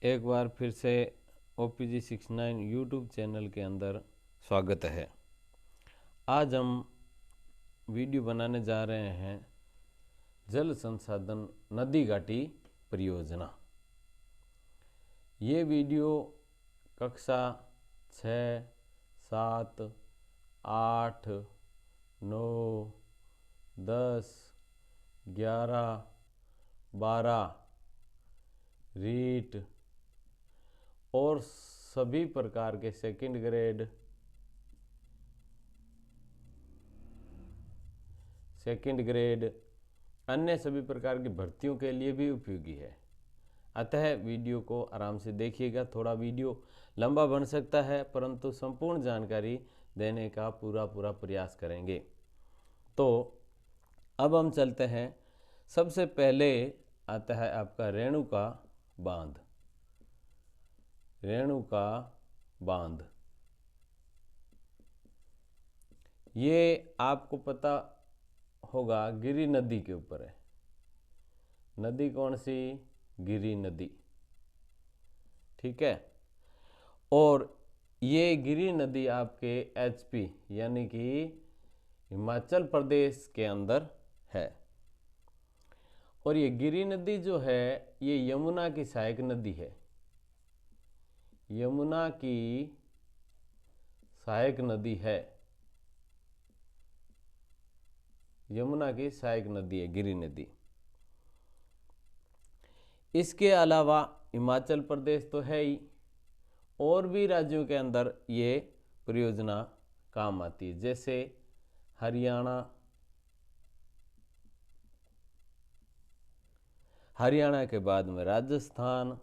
एक बार फिर से OPG69 यूट्यूब चैनल के अंदर स्वागत है। आज हम वीडियो बनाने जा रहे हैं जल संसाधन नदी घाटी परियोजना। ये वीडियो कक्षा 6, 7, 8, 9, 10, 11, 12 रीट और सभी प्रकार के सेकंड ग्रेड अन्य सभी प्रकार की भर्तियों के लिए भी उपयोगी है। अतः वीडियो को आराम से देखिएगा। थोड़ा वीडियो लंबा बन सकता है, परंतु संपूर्ण जानकारी देने का पूरा प्रयास करेंगे। तो अब हम चलते हैं। सबसे पहले आता है आपका रेणुका बांध। ये आपको पता होगा गिरि नदी के ऊपर है। नदी कौन सी? गिरि नदी, ठीक है। और ये गिरि नदी आपके HP यानी कि हिमाचल प्रदेश के अंदर है। और ये गिरि नदी जो है ये यमुना की सहायक नदी है। यमुना की सहायक नदी है। यमुना की सहायक नदी है गिरि नदी। इसके अलावा हिमाचल प्रदेश तो है ही, और भी राज्यों के अंदर ये परियोजना काम आती है, जैसे हरियाणा के बाद में राजस्थान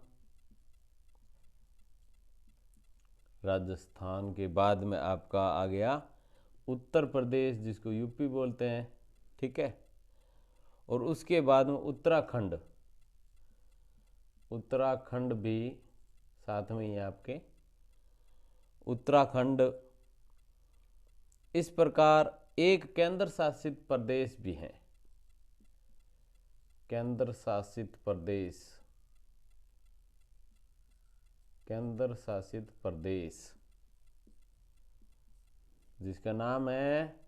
के बाद में आपका आ गया उत्तर प्रदेश, जिसको यूपी बोलते हैं, ठीक है। और उसके बाद में उत्तराखंड भी साथ में ही है आपके उत्तराखंड। इस प्रकार एक केंद्र शासित प्रदेश भी है। केंद्र शासित प्रदेश जिसका नाम है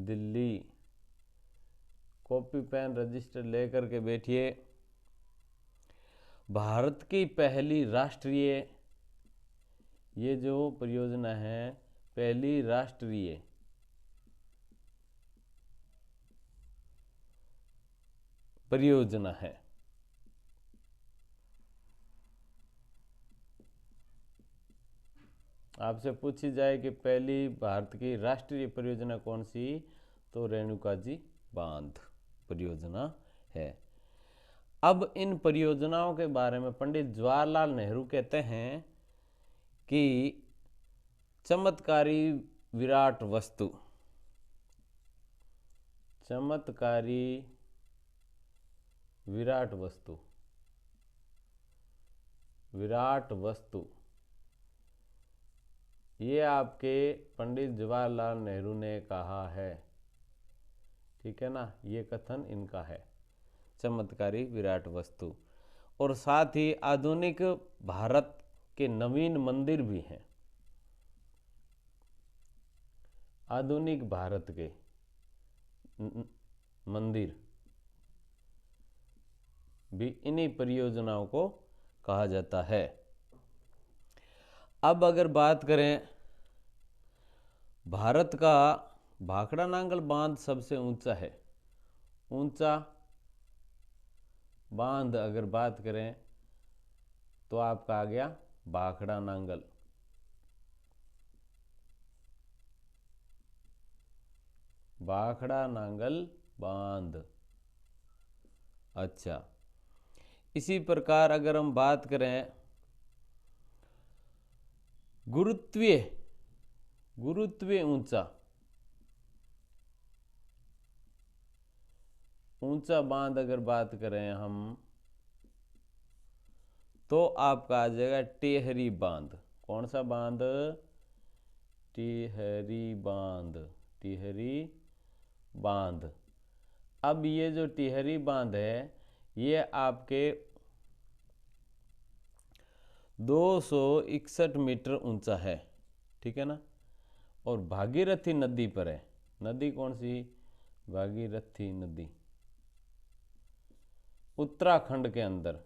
दिल्ली। कॉपी पेन रजिस्टर लेकर के बैठिए। भारत की पहली राष्ट्रीय, ये जो परियोजना है पहली राष्ट्रीय परियोजना है। आपसे पूछी जाए कि पहली भारत की राष्ट्रीय परियोजना कौन सी, तो रेणुका जी बांध परियोजना है। अब इन परियोजनाओं के बारे में पंडित जवाहरलाल नेहरू कहते हैं कि चमत्कारी विराट वस्तु ये आपके पंडित जवाहरलाल नेहरू ने कहा है, ठीक है ना। ये कथन इनका है, चमत्कारी विराट वस्तु। और साथ ही आधुनिक भारत के नवीन मंदिर भी हैं। आधुनिक भारत के मंदिर भी इन्हीं परियोजनाओं को कहा जाता है। अब अगर बात करें भारत का, भाखड़ा नांगल बांध सबसे ऊंचा है। ऊंचा बांध अगर बात करें तो आपका आ गया भाखड़ा नांगल बांध। अच्छा, इसी प्रकार अगर हम बात करें गुरुत्वीय ऊंचा बांध अगर बात करें हम, तो आपका आ जाएगा टेहरी बांध। कौन सा बांध? टिहरी बांध। अब ये जो टिहरी बांध है ये आपके 261 मीटर ऊंचा है, ठीक है ना। और भागीरथी नदी पर है। नदी कौन सी? भागीरथी नदी उत्तराखंड के अंदर,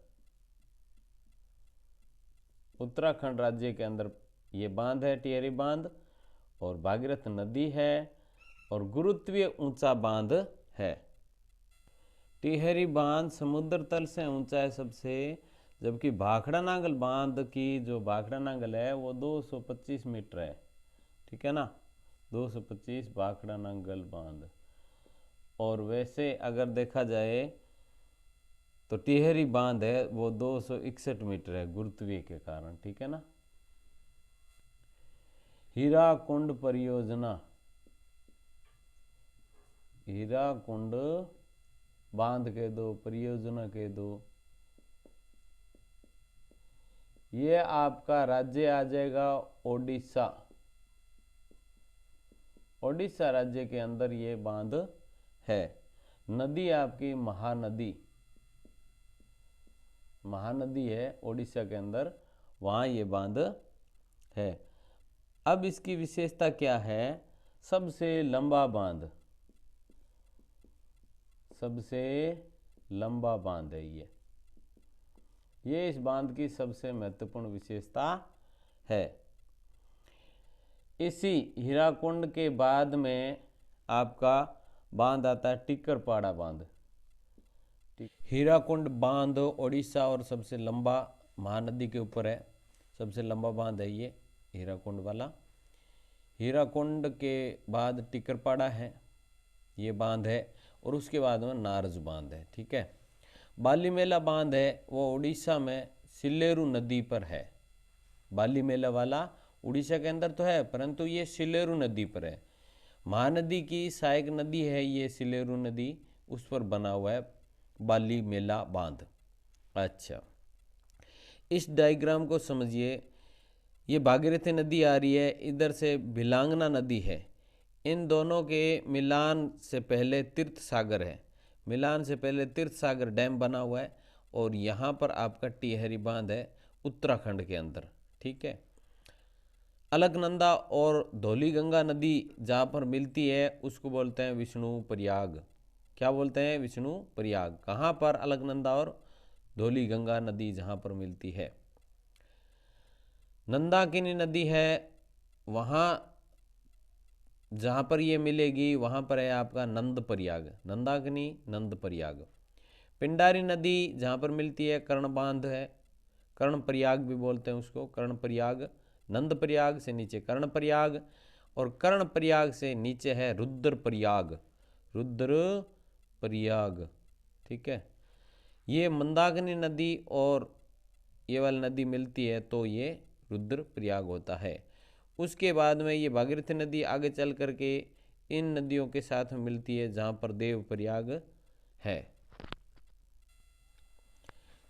उत्तराखंड राज्य के अंदर ये बांध है, टिहरी बांध, और भागीरथ नदी है और गुरुत्वीय ऊंचा बांध है। टिहरी बांध समुद्र तल से ऊंचा है सबसे, जबकि भाखड़ा नांगल बांध की जो भाखड़ा नांगल है वो 225 मीटर है, ठीक है ना, 225 भाखड़ा नांगल बांध। और वैसे अगर देखा जाए तो टिहरी बांध है वो 261 मीटर है गुरुत्वीय के कारण, ठीक है ना। हीराकुंड परियोजना, हीराकुंड बांध के दो, परियोजना के दो, ये आपका राज्य आ जाएगा ओडिशा। ओडिशा राज्य के अंदर ये बांध है। नदी आपकी महानदी, महानदी है ओडिशा के अंदर, वहां ये बांध है। अब इसकी विशेषता क्या है? सबसे लंबा बांध, सबसे लंबा बांध है ये इस बांध की सबसे महत्वपूर्ण विशेषता है। इसी हीराकुंड के बाद में आपका बांध आता है टिकरपाड़ा बांध। हीराकुंड बांध ओडिशा और सबसे लंबा महानदी के ऊपर है, सबसे लंबा बांध है ये हीराकुंड वाला। हीराकुंड के बाद टिकरपाड़ा है, ये बांध है, और उसके बाद में नारज बांध है, ठीक है। बालीमेला बांध है वो उड़ीसा में सिल्लेरू नदी पर है। बालीमेला वाला उड़ीसा के अंदर तो है, परंतु ये सिल्लेरू नदी पर है। महानदी की सहायक नदी है ये सिल्लेरू नदी, उस पर बना हुआ है बालीमेला बांध। अच्छा, इस डायग्राम को समझिए। ये भागीरथी नदी आ रही है, इधर से भिलांगना नदी है। इन दोनों के मिलान से पहले तीर्थ सागर है, मिलान से पहले तीर्थ सागर डैम बना हुआ है, और यहाँ पर आपका टिहरी बांध है उत्तराखंड के अंदर, ठीक है। अलकनंदा और धौली गंगा नदी जहाँ पर मिलती है उसको बोलते हैं विष्णु प्रयाग। क्या बोलते हैं? विष्णु प्रयाग। कहाँ पर? अलकनंदा और धौली गंगा नदी जहाँ पर मिलती है। नंदाकिनी नदी है, वहाँ जहाँ पर ये मिलेगी वहाँ पर है आपका नंद प्रयाग, नंदाकिनी नंद प्रयाग। पिंडारी नदी जहाँ पर मिलती है कर्ण बांध है, कर्ण प्रयाग भी बोलते हैं उसको, कर्ण प्रयाग। नंद प्रयाग से नीचे कर्ण प्रयाग, और कर्ण प्रयाग से नीचे है रुद्र प्रयाग, रुद्र प्रयाग, ठीक है। ये मंदाकिनी नदी और ये वाली नदी मिलती है तो ये रुद्र प्रयाग होता है। उसके बाद में ये भागीरथी नदी आगे चल करके इन नदियों के साथ मिलती है जहाँ पर देव प्रयाग है।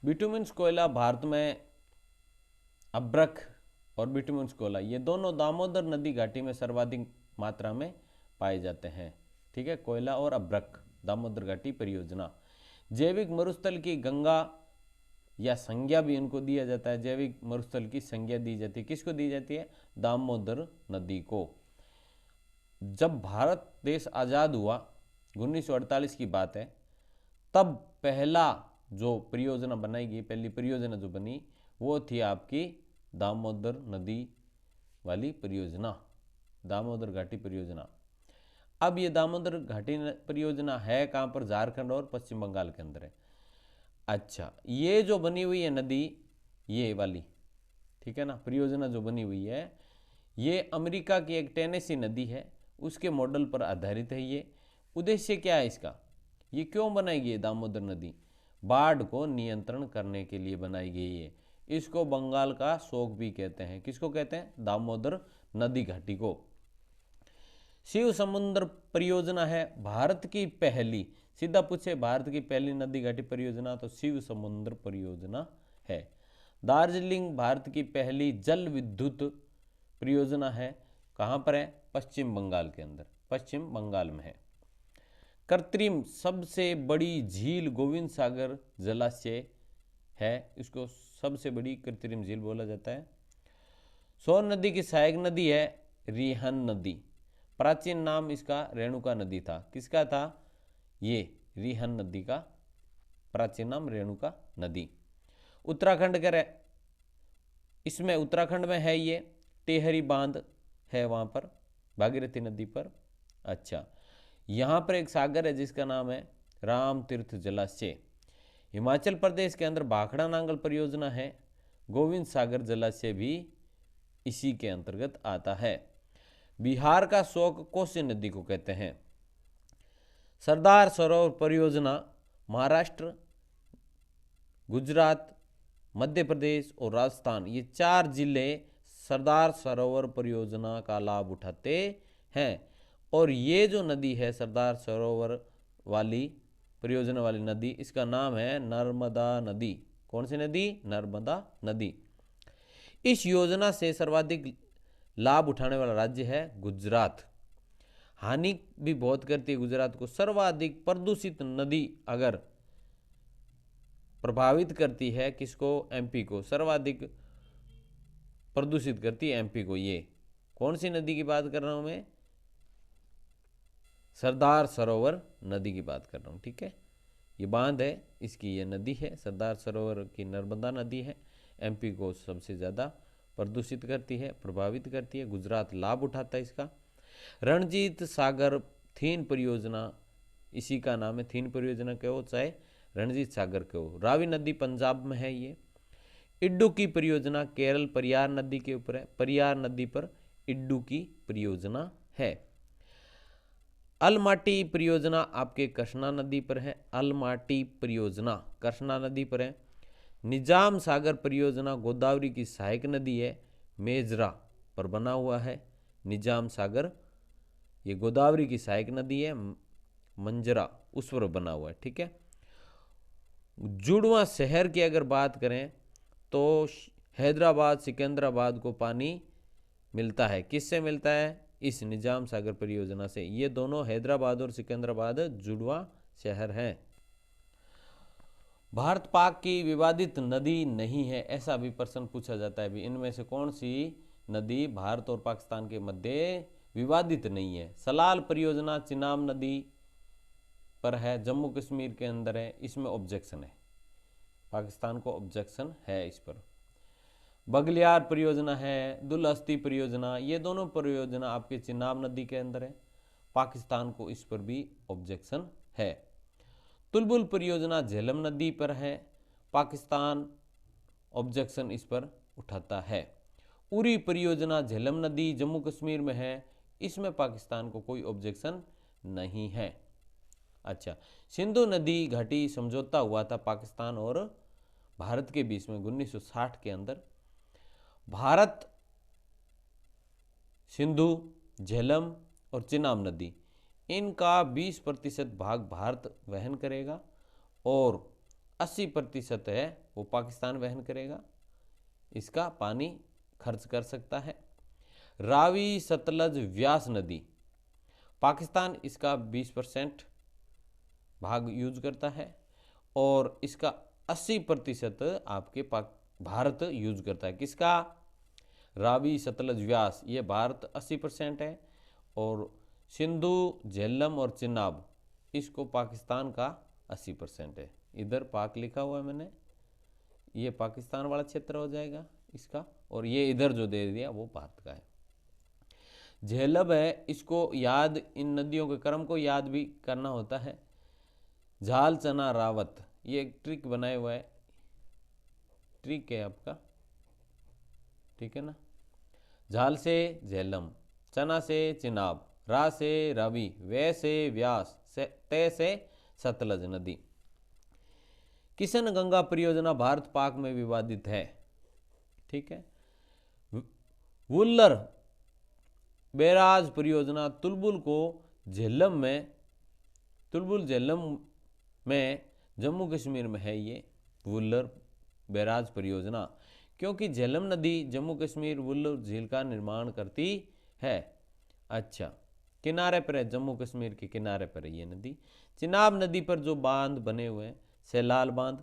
बिटुमिन्स कोयला भारत में अब्रक और बिटुमिन्स कोयला ये दोनों दामोदर नदी घाटी में सर्वाधिक मात्रा में पाए जाते हैं, ठीक है। कोयला और अब्रक, दामोदर घाटी परियोजना। जैविक मरुस्थल की गंगा या संज्ञा भी इनको दिया जाता है, जैविक मरुस्थल की संज्ञा दी जाती है। किसको दी जाती है? दामोदर नदी को। जब भारत देश आज़ाद हुआ 1948 की बात है, तब पहला जो परियोजना बनाई गई, पहली परियोजना जो बनी वो थी आपकी दामोदर नदी वाली परियोजना, दामोदर घाटी परियोजना। अब ये दामोदर घाटी परियोजना है कहाँ पर? झारखंड और पश्चिम बंगाल के अंदर है। अच्छा, ये जो बनी हुई है नदी, ये वाली, ठीक है ना, परियोजना जो बनी हुई है, ये अमेरिका की एक टेनेसी नदी है, उसके मॉडल पर आधारित है। ये उद्देश्य क्या है इसका? ये क्यों बनाई गई है दामोदर नदी? बाढ़ को नियंत्रण करने के लिए बनाई गई है। इसको बंगाल का शोक भी कहते हैं। किसको कहते हैं? दामोदर नदी घाटी को। शिव समुद्र परियोजना है भारत की पहली, सीधा पूछे भारत की पहली नदी घाटी परियोजना तो शिव समुद्र परियोजना है। दार्जिलिंग भारत की पहली जल विद्युत परियोजना है, कहाँ पर है? पश्चिम बंगाल के अंदर, पश्चिम बंगाल में है। कृत्रिम सबसे बड़ी झील गोविंद सागर जलाशय है, इसको सबसे बड़ी कृत्रिम झील बोला जाता है। सोन नदी की सहायक नदी है रिहन नदी। प्राचीन नाम इसका रेणुका नदी था। किसका था? ये रिहन नदी का प्राचीन नाम रेणुका नदी। उत्तराखंड का इसमें उत्तराखंड में है ये टेहरी बांध है वहां पर भागीरथी नदी पर। अच्छा, यहां पर एक सागर है जिसका नाम है राम तीर्थ जलाशय। हिमाचल प्रदेश के अंदर भाखड़ा नांगल परियोजना है। गोविंद सागर जलाशय भी इसी के अंतर्गत आता है। बिहार का शोक कोसी नदी को कहते हैं। सरदार सरोवर परियोजना महाराष्ट्र, गुजरात, मध्य प्रदेश और राजस्थान, ये 4 जिले सरदार सरोवर परियोजना का लाभ उठाते हैं। और ये जो नदी है सरदार सरोवर वाली परियोजना वाली नदी, इसका नाम है नर्मदा नदी। कौन सी नदी? नर्मदा नदी। इस योजना से सर्वाधिक लाभ उठाने वाला राज्य है गुजरात। हानि भी बहुत करती है गुजरात को। सर्वाधिक प्रदूषित नदी अगर प्रभावित करती है किसको? एमपी को। सर्वाधिक प्रदूषित करती है एमपी को। ये कौन सी नदी की बात कर रहा हूं मैं? सरदार सरोवर नदी की बात कर रहा हूं। ठीक है, ये बांध है इसकी, ये नदी है सरदार सरोवर की, नर्मदा नदी है। एमपी को सबसे ज़्यादा प्रदूषित करती है, प्रभावित करती है। गुजरात लाभ उठाता है इसका। रणजीत सागर थीन परियोजना इसी का नाम है। थीन परियोजना कहो चाहे रणजीत सागर कहो। रावी नदी पंजाब में है ये। इड्डू परियोजना केरल परियार नदी के ऊपर है। परियार नदी पर इड्डू की परियोजना है। अलमाटी परियोजना आपके कृष्णा नदी पर है। अलमाटी परियोजना कृष्णा नदी पर है। निजाम सागर परियोजना गोदावरी की सहायक नदी है, मेजरा पर बना हुआ है। निजाम सागर ये गोदावरी की सहायक नदी है, मंजरा उस पर बना हुआ है। ठीक है, जुड़वा शहर की अगर बात करें तो हैदराबाद सिकंदराबाद को पानी मिलता है। किससे मिलता है? इस निजाम सागर परियोजना से। ये दोनों हैदराबाद और सिकंदराबाद जुड़वा शहर हैं। भारत पाक की विवादित नदी नहीं है, ऐसा भी प्रश्न पूछा जाता है। भी इनमें से कौन सी नदी भारत और पाकिस्तान के मध्य विवादित नहीं है? सलाल परियोजना चिनाब नदी पर है, जम्मू कश्मीर के अंदर है। इसमें ऑब्जेक्शन है, पाकिस्तान को ऑब्जेक्शन है इस पर। बगलियार परियोजना है, दुलहस्ती परियोजना, ये दोनों परियोजना आपके चिनाब नदी के अंदर है। पाकिस्तान को इस पर भी ऑब्जेक्शन है। तुलबुल परियोजना झेलम नदी पर है। पाकिस्तान ऑब्जेक्शन इस पर उठाता है। उरी परियोजना झेलम नदी जम्मू कश्मीर में है। इसमें पाकिस्तान को कोई ऑब्जेक्शन नहीं है। अच्छा, सिंधु नदी घाटी समझौता हुआ था पाकिस्तान और भारत के बीच में 1960 के अंदर। भारत सिंधु, झेलम और चिनाब नदी इनका 20% भाग भारत वहन करेगा और 80% है वो पाकिस्तान वहन करेगा। इसका पानी खर्च कर सकता है। रावी सतलज व्यास नदी पाकिस्तान इसका 20% भाग यूज करता है और इसका 80% आपके भारत यूज करता है। किसका? रावी सतलज व्यास, ये भारत 80% है और सिंधु झेलम और चिनाब इसको पाकिस्तान का 80% है। इधर पाक लिखा हुआ है मैंने, ये पाकिस्तान वाला क्षेत्र हो जाएगा इसका, और ये इधर जो दे दिया वो भारत का है। झेलम है, इसको याद, इन नदियों के क्रम को याद भी करना होता है। झाल चना रावत, ये एक ट्रिक बनाए हुआ है, ट्रिक है आपका, ठीक है ना। झाल से झेलम, चना से चिनाब, रा से रावी, वे से व्यास, ते से सतलज नदी। किशन गंगा परियोजना भारत पाक में विवादित है। ठीक है, वुल्लर बैराज परियोजना तुलबुल झेलम में जम्मू कश्मीर में है। ये वुल्लर बैराज परियोजना, क्योंकि झेलम नदी जम्मू कश्मीर वुल्लर झील का निर्माण करती है। अच्छा, किनारे पर है, जम्मू कश्मीर के किनारे पर है ये नदी। चिनाब नदी पर जो बांध बने हुए हैं, सैलाल बांध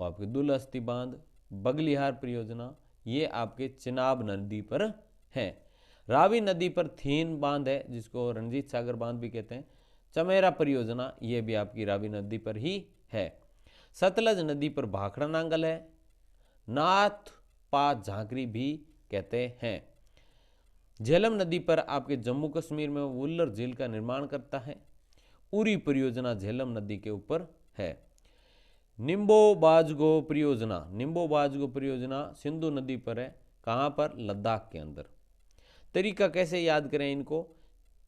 और आपके दुलहस्ती बांध, बगलिहार परियोजना, ये आपके चिनाब नदी पर है। रावी नदी पर थीन बांध है, जिसको रणजीत सागर बांध भी कहते हैं। चमेरा परियोजना, ये भी आपकी रावी नदी पर ही है। सतलज नदी पर भाखड़ा नांगल है। नाथ पा झांकरी भी कहते हैं। झेलम नदी पर आपके जम्मू कश्मीर में वुल्लर झील का निर्माण करता है। उरी परियोजना झेलम नदी के ऊपर है। निम्बो बाजगो परियोजना, निम्बो बाजगो परियोजना सिंधु नदी पर है। कहाँ पर? लद्दाख के अंदर। तरीका कैसे याद करें इनको?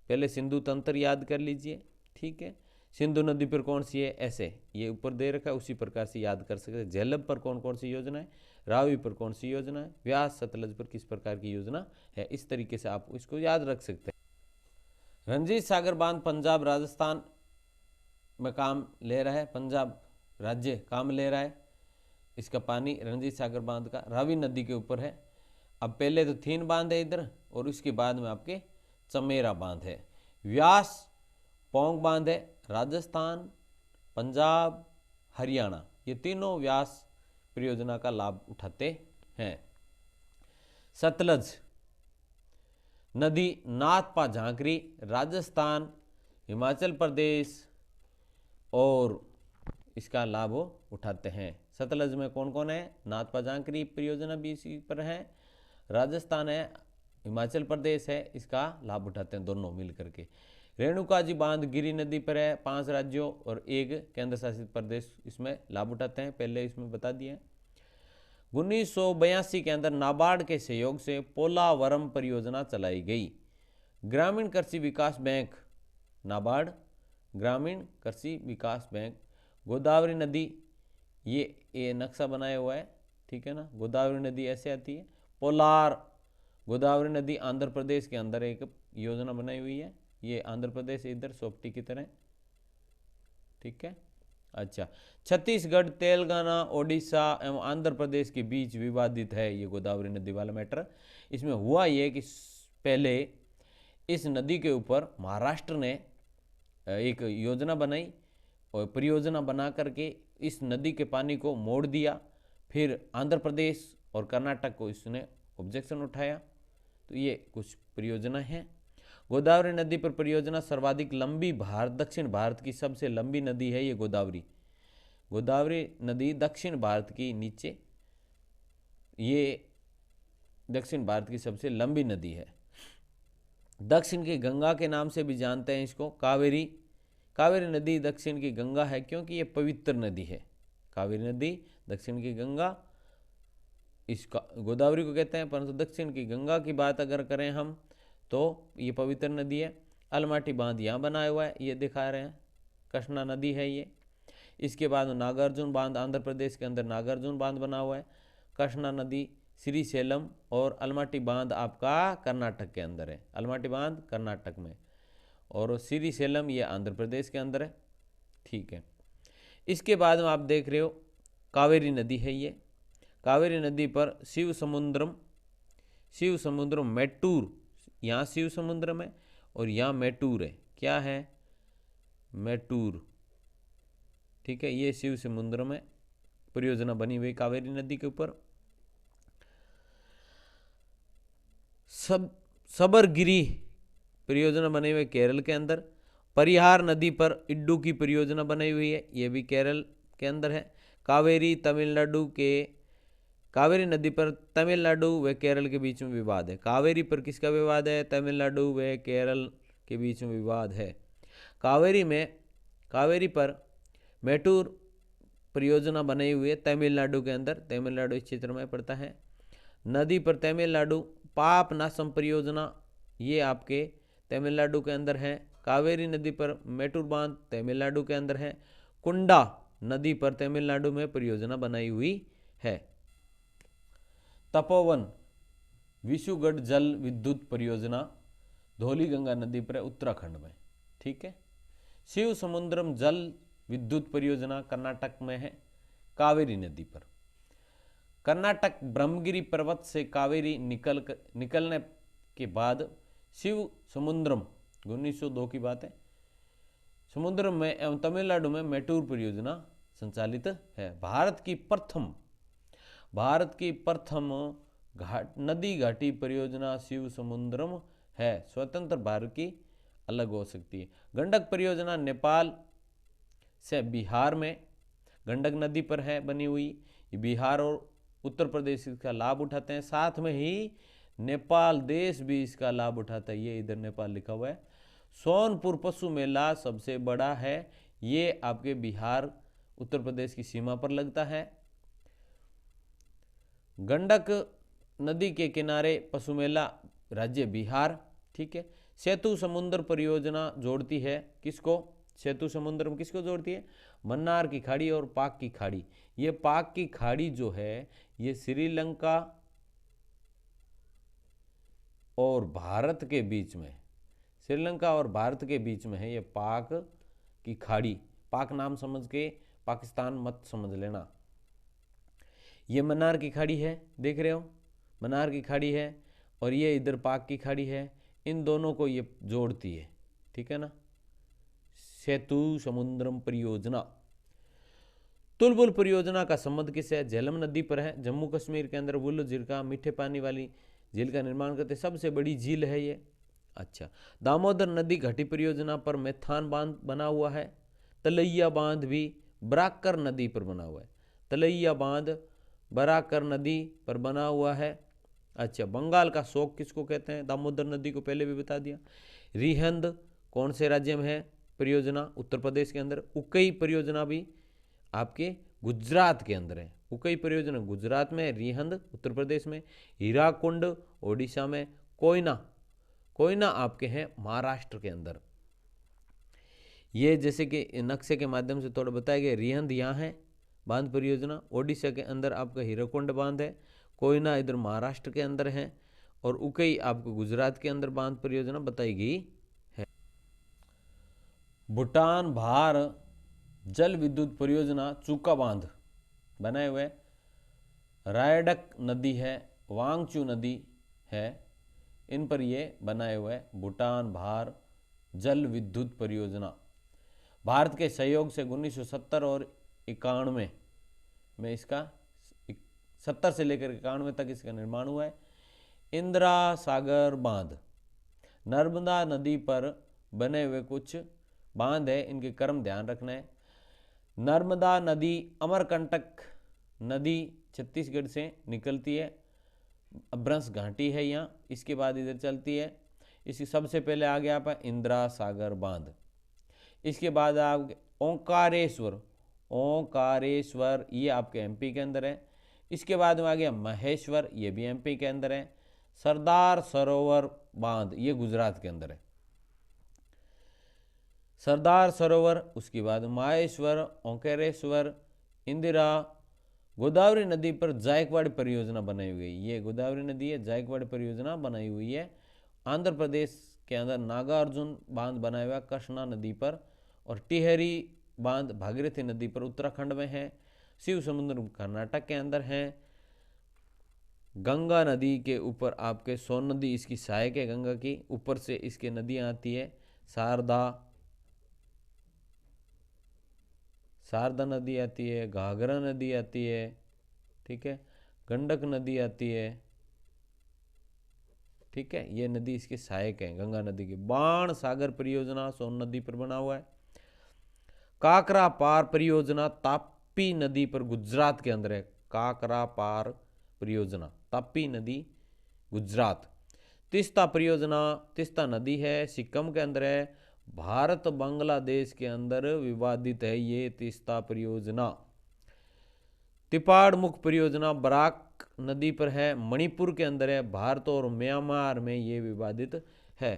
पहले सिंधु तंत्र याद कर लीजिए, ठीक है। सिंधु नदी पर कौन सी है? ऐसे ये ऊपर दे रखा है, उसी प्रकार से याद कर सकते हैं। झेलम पर कौन कौन सी योजना है, रावी पर कौन सी योजना है, व्यास सतलज पर किस प्रकार की योजना है, इस तरीके से आप इसको याद रख सकते हैं। रणजीत सागर बांध पंजाब राजस्थान में काम ले रहा है, पंजाब राज्य काम ले रहा है। इसका पानी रणजीत सागर बांध का रावी नदी के ऊपर है। अब पहले तो थीन बांध है इधर, और उसके बाद में आपके चमेरा बांध है। व्यास पौंग बांध है, राजस्थान, पंजाब, हरियाणा, ये तीनों व्यास परियोजना का लाभ उठाते हैं। सतलज नदी नाथपा झांकरी, राजस्थान, हिमाचल प्रदेश और इसका लाभ उठाते हैं। सतलज में कौन कौन है? नाथपा झांकरी परियोजना भी इसी पर है, राजस्थान है, हिमाचल प्रदेश है, इसका लाभ उठाते हैं दोनों मिल करके। रेणुका जी बांध गिरी नदी पर है, 5 राज्यों और 1 केंद्र शासित प्रदेश इसमें लाभ उठाते हैं, पहले इसमें बता दिए। 1982 के अंदर नाबार्ड के सहयोग से पोलावरम परियोजना चलाई गई। ग्रामीण कृषि विकास बैंक, नाबार्ड, ग्रामीण कृषि विकास बैंक। गोदावरी नदी, ये नक्शा बनाया हुआ है, ठीक है ना। गोदावरी नदी ऐसे आती है। पोलार गोदावरी नदी आंध्र प्रदेश के अंदर एक योजना बनाई हुई है, ये आंध्र प्रदेश इधर सोपटी की तरह, ठीक है। अच्छा, छत्तीसगढ़, तेलंगाना, ओडिशा एवं आंध्र प्रदेश के बीच विवादित है ये गोदावरी नदी वाला मैटर। इसमें हुआ ये कि पहले इस नदी के ऊपर महाराष्ट्र ने एक योजना बनाई और परियोजना बना करके इस नदी के पानी को मोड़ दिया। फिर आंध्र प्रदेश और कर्नाटक को इसने ऑब्जेक्शन उठाया। तो ये कुछ परियोजना है। गोदावरी नदी पर परियोजना सर्वाधिक लंबी दक्षिण भारत की सबसे लंबी नदी है ये गोदावरी। गोदावरी नदी दक्षिण भारत की नीचे, ये दक्षिण भारत की सबसे लंबी नदी है। दक्षिण की गंगा के नाम से भी जानते हैं इसको, कावेरी। कावेरी नदी दक्षिण की गंगा है क्योंकि ये पवित्र नदी है। कावेरी नदी दक्षिण की गंगा, इसका गोदावरी को कहते हैं, परंतु दक्षिण की गंगा की बात अगर करें हम तो ये पवित्र नदी है। अलमाटी बांध यहाँ बनाया हुआ है, ये दिखा रहे हैं, कृष्णा नदी है ये। इसके बाद नागार्जुन बांध, आंध्र प्रदेश के अंदर नागार्जुन बांध बना हुआ है। कृष्णा नदी श्रीशैलम और अलमाटी बांध आपका कर्नाटक के अंदर है। अलमाटी बांध कर्नाटक में और श्रीशैलम ये आंध्र प्रदेश के अंदर है, ठीक है। इसके बाद में आप देख रहे हो कावेरी नदी है ये। कावेरी नदी पर शिव समुद्रम मैटूर, यहाँ शिव समुद्रम है और यहाँ मैटूर है। क्या है? मैटूर, ठीक है। ये शिव समुद्रम है, परियोजना बनी हुई कावेरी नदी के ऊपर। सबरगिरी परियोजना बनी हुई केरल के अंदर। परिहार नदी पर इड्डू की परियोजना बनाई हुई है, ये भी केरल के अंदर है। कावेरी नदी पर तमिलनाडु व केरल के बीच में विवाद है। कावेरी पर किसका विवाद है? तमिलनाडु व केरल के बीच में विवाद है। कावेरी पर मैटूर परियोजना बनाई हुई है तमिलनाडु के अंदर, तमिलनाडु इस क्षेत्र में पड़ता है। नदी पर तमिलनाडु पापनासम परियोजना, ये आपके तमिलनाडु के अंदर है। कावेरी नदी पर मैटूर बांध तमिलनाडु के अंदर है। कुंडा नदी पर तमिलनाडु में परियोजना बनाई हुई है। तपोवन विशुगढ़ जल विद्युत परियोजना धौलीगंगा नदी पर है, उत्तराखंड में, ठीक है। शिव समुद्रम जल विद्युत परियोजना कर्नाटक में है, कावेरी नदी पर। कर्नाटक ब्रह्मगिरी पर्वत से कावेरी निकलने के बाद शिव समुद्रम 1902 की बात है, समुद्र में एवं तमिलनाडु में मैटूर परियोजना संचालित है। भारत की प्रथम नदी घाटी परियोजना शिव समुद्रम है। स्वतंत्र भारत की अलग हो सकती है। गंडक परियोजना नेपाल से बिहार में गंडक नदी पर है बनी हुई। बिहार और उत्तर प्रदेश इसका लाभ उठाते हैं, साथ में ही नेपाल देश भी इसका लाभ उठाता है। ये इधर नेपाल लिखा हुआ है। सोनपुर पशु मेला सबसे बड़ा है, ये आपके बिहार उत्तर प्रदेश की सीमा पर लगता है। गंडक नदी के किनारे पशु मेला राज्य बिहार, ठीक है। सेतु समुद्र परियोजना जोड़ती है किसको? सेतु समुद्र में किसको जोड़ती है? मन्नार की खाड़ी और पाक की खाड़ी। ये पाक की खाड़ी जो है ये श्रीलंका और भारत के बीच में, श्रीलंका और भारत के बीच में है ये पाक की खाड़ी। पाक नाम समझ के पाकिस्तान मत समझ लेना। ये मन्नार की खाड़ी है, देख रहे हो, मन्नार की खाड़ी है, और ये इधर पाक की खाड़ी है। इन दोनों को ये जोड़ती है, ठीक है ना। सेतु समुद्रम परियोजना। तुलबुल परियोजना का संबंध किससे है? झेलम नदी पर है। जम्मू कश्मीर के अंदर बुल झील का मीठे पानी वाली झील का निर्माण करते, सबसे बड़ी झील है ये। अच्छा, दामोदर नदी घाटी परियोजना पर मैथान बांध बना हुआ है। तलैया बांध भी बराकर नदी पर बना हुआ है। तलैया बांध बराकर नदी पर बना हुआ है। अच्छा, बंगाल का शोक किसको कहते हैं? दामोदर नदी को पहले भी बता दिया। रिहंद कौन से राज्य में है परियोजना? उत्तर प्रदेश के अंदर। उकई परियोजना भी आपके गुजरात के अंदर है। उकई परियोजना गुजरात में, रिहंद उत्तर प्रदेश में, हीराकुंड ओडिशा में, कोयना आपके हैं महाराष्ट्र के अंदर। ये जैसे कि नक्शे के माध्यम से थोड़ा बताया गया। रिहंद यहाँ है बांध परियोजना, ओडिशा के अंदर आपका हीराकुंड बांध है, कोयना इधर महाराष्ट्र के अंदर है, और उकई आपको गुजरात के अंदर बांध परियोजना बताई गई है। भूटान भार जल विद्युत परियोजना चूका बांध बनाए हुए। रायडक नदी है, वांगचू नदी है, इन पर ये बनाए हुए भूटान भार जल विद्युत परियोजना। भारत के सहयोग से 1970 और 91 में इसका 70 से लेकर 91 तक इसका निर्माण हुआ है। इंदिरा सागर बांध नर्मदा नदी पर बने हुए कुछ बांध है, इनके क्रम ध्यान रखना है। नर्मदा नदी अमरकंटक नदी छत्तीसगढ़ से निकलती है, अभ्रंश घाटी है यहाँ, इसके बाद इधर चलती है। इसकी सबसे पहले आ गया आपका इंदिरा सागर बांध। इसके बाद आप ओंकारेश्वर ये आपके एमपी के अंदर है। इसके बाद में आ गया महेश्वर, ये भी एमपी के अंदर है। सरदार सरोवर बांध ये गुजरात के अंदर है। सरदार सरोवर, उसके बाद माहेश्वर, ओंकारेश्वर, इंदिरा। गोदावरी नदी पर जायकवाड़ी परियोजना बनाई हुई है। ये गोदावरी नदी है, जायकवाड़ी परियोजना बनाई हुई है। आंध्र प्रदेश के अंदर नागार्जुन बांध बनाया हुआ कृष्णा नदी पर, और टिहरी बांध भागीरथी नदी पर उत्तराखंड में है। शिव समुद्र कर्नाटक के अंदर है। गंगा नदी के ऊपर आपके सोन नदी इसकी सहायक है, गंगा की ऊपर से इसके नदियां आती है। शारदा नदी आती है, घाघरा नदी आती है, ठीक है, गंडक नदी आती है, ठीक है। ये नदी इसके सहायक है गंगा नदी की। बाण सागर परियोजना सोन नदी पर बना हुआ है। काकरा पार परियोजना तापी नदी पर गुजरात के अंदर है। काकरा पार परियोजना तापी नदी गुजरात। तीस्ता परियोजना तीस्ता नदी है, सिक्किम के अंदर है। भारत बांग्लादेश के अंदर विवादित है ये तीस्ता परियोजना। तिपाड़ मुख परियोजना बराक नदी पर है, मणिपुर के अंदर है। भारत और म्यांमार में ये विवादित है।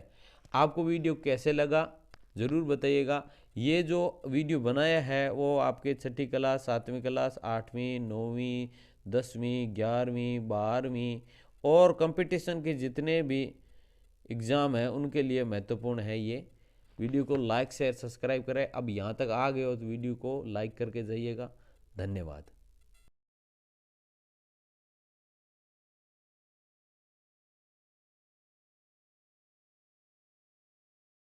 आपको वीडियो कैसे लगा जरूर बताइएगा। ये जो वीडियो बनाया है वो आपके 6ठी क्लास, 7वीं क्लास, 8वीं, 9वीं, 10वीं, 11वीं, 12वीं और कंपटीशन के जितने भी एग्ज़ाम हैं उनके लिए महत्वपूर्ण है। ये वीडियो को लाइक शेयर सब्सक्राइब करें। अब यहाँ तक आ गए हो तो वीडियो को लाइक करके जाइएगा। धन्यवाद।